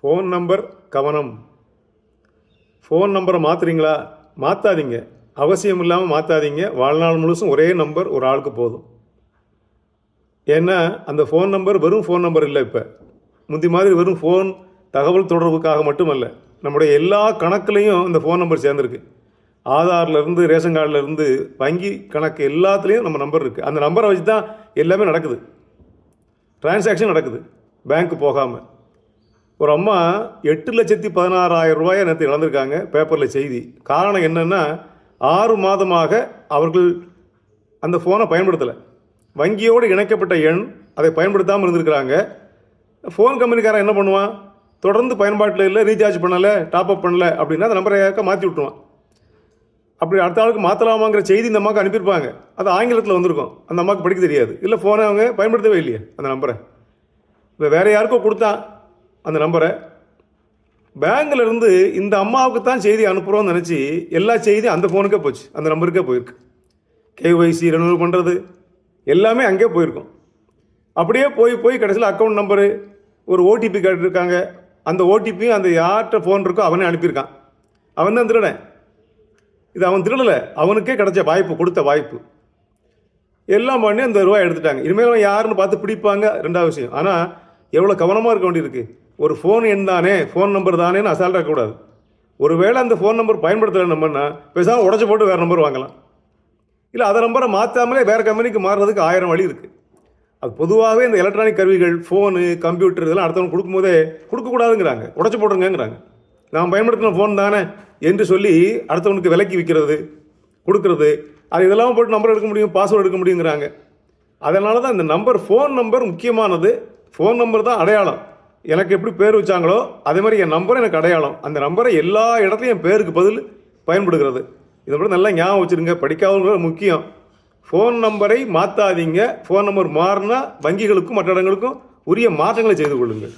Phone number கவனம். Phone நம்பரை மாற்றுறீங்களா? மாற்றாதீங்க. அவசியம் இல்லாமல் மாற்றாதீங்க. வாழ்நாள் முழுசும் ஒரே நம்பர் ஒரு ஆளுக்கு போதும். ஏன்னா அந்த ஃபோன் நம்பர் வெறும் ஃபோன் நம்பர் இல்லை. இப்போ முந்தி மாதிரி வெறும் ஃபோன் தகவல் தொடர்புக்காக மட்டுமல்ல, நம்முடைய எல்லா கணக்குலேயும் இந்த ஃபோன் நம்பர் சேர்ந்துருக்கு. ஆதார்லேருந்து, ரேஷன் கார்டிலேருந்து, வங்கி கணக்கு எல்லாத்துலேயும் நம்ம நம்பர் இருக்குது. அந்த நம்பரை வச்சு தான் எல்லாமே நடக்குது. டிரான்சாக்ஷன் நடக்குது பேங்க்கு போகாமல். ஒரு அம்மா 8,16,000 ரூபாயை நேற்று இழந்திருக்காங்க. பேப்பரில் செய்தி. காரணம் என்னென்னா, 6 மாதமாக அவர்கள் அந்த ஃபோனை பயன்படுத்தலை. வங்கியோடு இணைக்கப்பட்ட எண், அதை பயன்படுத்தாமல் இருந்திருக்கிறாங்க. ஃபோன் கம்பெனிக்காரன் என்ன பண்ணுவான்? தொடர்ந்து பயன்பாட்டில் இல்லை, ரீசார்ஜ் பண்ணலை, டாப்அப் பண்ணலை அப்படின்னா அந்த நம்பரை மாற்றி விட்டுருவான். அப்படி அடுத்த ஆளுக்கு மாற்றலாமாங்கிற செய்தி இந்த அம்மாவுக்கு அனுப்பியிருப்பாங்க. அது ஆங்கிலத்தில் வந்திருக்கும். அந்த அம்மாவுக்கு படிக்க தெரியாது. இல்லை, ஃபோனை அவங்க பயன்படுத்தவே இல்லையே அந்த நம்பரை. இப்போ வேறு யாருக்கோ கொடுத்தா அந்த நம்பரை. பேங்கில் இருந்து இந்த அம்மாவுக்கு தான் செய்தி அனுப்புகிறோன்னு நினச்சி எல்லா செய்தியும் அந்த ஃபோனுக்கே போச்சு, அந்த நம்பருக்கே போயிருக்கு. KYC ரெனியூவல் பண்ணுறது எல்லாமே அங்கே போயிருக்கும். அப்படியே போய் கடைசியில் அக்கௌண்ட் நம்பரு, ஒரு OTP கேட்டிருக்காங்க. அந்த OTPயும் அந்த யார்கிட்ட ஃபோன் இருக்கோ அவனே அனுப்பியிருக்கான். அவன் தான் திருடன். இது அவன் திருடலை, அவனுக்கே கிடைச்ச வாய்ப்பு, கொடுத்த வாய்ப்பு. எல்லாம் பண்ணி அந்த ரூபாய் எடுத்துட்டாங்க. இனிமேல் அவன் யாருன்னு பார்த்து பிடிப்பாங்க, ரெண்டாவது விஷயம். ஆனால் எவ்வளோ கவனமாக இருக்க வேண்டியிருக்கு. ஒரு ஃபோன் எண் தானே, ஃபோன் நம்பர் தானேன்னு அசால்ட்டாக இருக்கக்கூடாது. ஒருவேளை அந்த ஃபோன் நம்பர் பயன்படுத்தலை நம்பர்னா பேசாமல் உடச்சி போட்டு வேறு நம்பர் வாங்கலாம். இல்லை, அதை நம்பரை மாற்றாமலே வேறு கம்பெனிக்கு மாறுறதுக்கு 1000 வழி இருக்குது. அது பொதுவாகவே இந்த எலக்ட்ரானிக் கருவிகள், ஃபோனு, கம்ப்யூட்டர் இதெல்லாம் அடுத்தவங்க கொடுக்கும்போதே கொடுக்கக்கூடாதுங்கிறாங்க, உடச்சி போடுங்கிறாங்க. நான் பயன்படுத்தின ஃபோன் தானே என்று சொல்லி அடுத்தவனுக்கு விலைக்கு விற்கிறது, கொடுக்கறது, அது இதெல்லாம் போட்டு நம்பர் எடுக்க முடியும், பாஸ்வேர்டு எடுக்க முடியுங்கிறாங்க. அதனால தான் இந்த நம்பர், ஃபோன் நம்பர் முக்கியமானது. ஃபோன் நம்பர் தான் அடையாளம். எனக்கு எப்படி பேர் வச்சாங்களோ அதே மாதிரி என் நம்பர் எனக்கு அடையாளம். அந்த நம்பரை எல்லா இடத்துலையும் என் பேருக்கு பதில் பயன்படுகிறது. இதை கூட நல்லா ஞாபகம் வச்சுருங்க. படிக்காதவங்க முக்கியம். ஃபோன் நம்பரை மாற்றாதீங்க. ஃபோன் நம்பர் மாறினா வங்கிகளுக்கும் மற்ற இடங்களுக்கும் உரிய மாற்றங்களை செய்து கொள்ளுங்கள்.